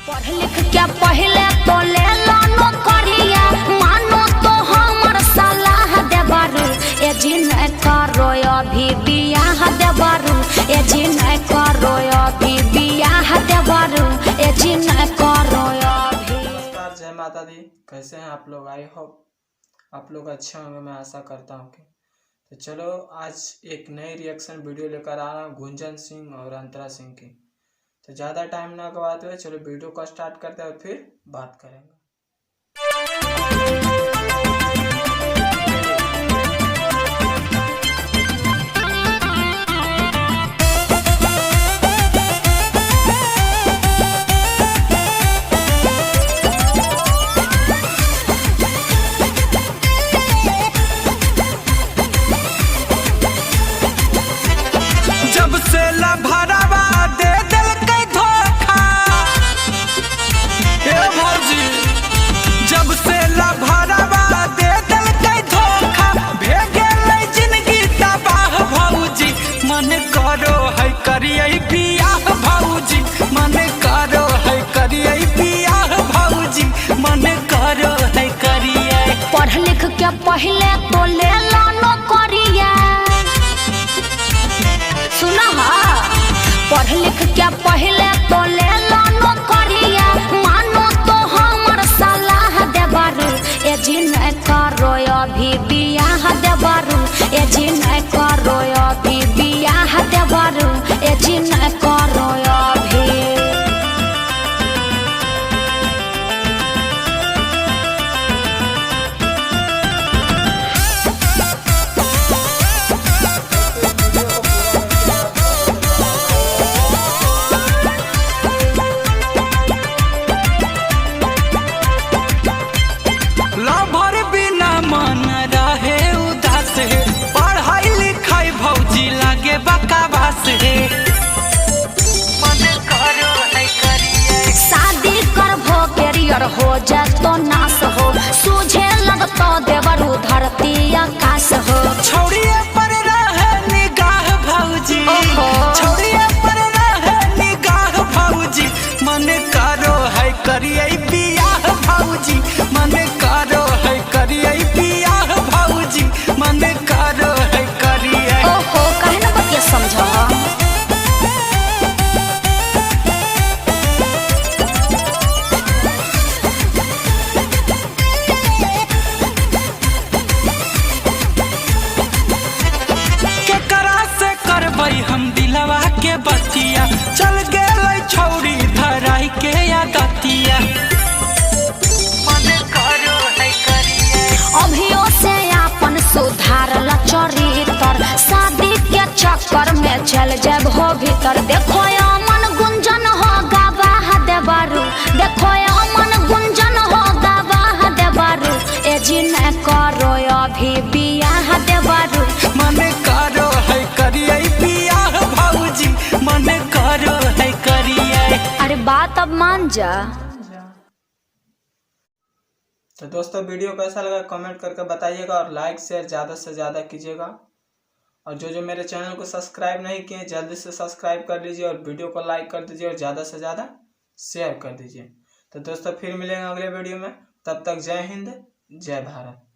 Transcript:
पढ़ लिख के पहले तो ले लो नौकरिया, मानो तो हमर सलाह देबारू, ए जी नहीं करो अभी बियाह देबारू, ए जी नहीं करो अभी बियाह देबारू, ए जी नहीं करो अभी। नमस्कार, जय माता दी। कैसे हैं आप लोग? आई होप आप लोग अच्छे होंगे, मैं आशा करता हूँ कि। तो चलो आज एक नई रिएक्शन वीडियो लेकर आ रहा हूँ गुंजन सिंह और अंतरा सिंह की। तो ज़्यादा टाइम ना गवाते हुए चलो वीडियो को स्टार्ट करते हैं और फिर बात करेंगे। जब से लभरावा दे दिल के धोखा, हे भौजी, जब से लभरावा दे दिल के धोखा, भेगे ले जिंदगी तबाह भौजी, मन करो है करिए बियाह भौजी, मन करो है करिए बियाह भौजी, मन करो है करिए। पढ़ लिख के पहले तो ले लो नौकरिया, सुना हा, पढ़ लिख के पहले तो ले लो नौकरिया, मानो तो हमर सलाह देबारू, ए जी नहीं करो अभी बियाह देबारू, ए जी नहीं करो अभी बियाह देबारू, ए जी नहीं करो अभी। लभर बिना मन रहे उदास है, पढ़ाई लिखाई भौजी लागे बकवास है, मन करो है करिए। शादी करबो कैरियर हो जातो नाश हो, सूझे लगतो देवरू धरती आकाश हो। छौड़िए पर रहे निगाह भौजी, ओहो। छौड़िए पर रहे निगाह भौजी, मन करो है करिए बियाह भौजी, मन करो है करिए बियाह भौजी, मन करो है करिए। ओहो, काहे न बतिया समझो। केकरा से करबै हम दिलवा के बतिया, चल गेलै छौड़ी धराई के आदतिया, मन करो है करिए। अभियो से अपन सुधारल चरित्र, शादी के चक्कर में चल जब हो भीतर। देखो अमन गुंजन हो गवाह देबारू, देखो अमन गुंजन हो गवाह देबारू, ए जी नहीं करो अभी बियाह देबारू। मन करो है करिए बियाह भौजी, मन करो है करिए। अरे बात अब मान जा। तो दोस्तों वीडियो कैसा लगा कमेंट करके बताइएगा और लाइक शेयर ज़्यादा से ज़्यादा कीजिएगा। और जो मेरे चैनल को सब्सक्राइब नहीं किए जल्दी से सब्सक्राइब कर लीजिए और वीडियो को लाइक कर दीजिए और ज़्यादा से ज़्यादा शेयर कर दीजिए। तो दोस्तों फिर मिलेंगे अगले वीडियो में, तब तक जय हिंद जय भारत।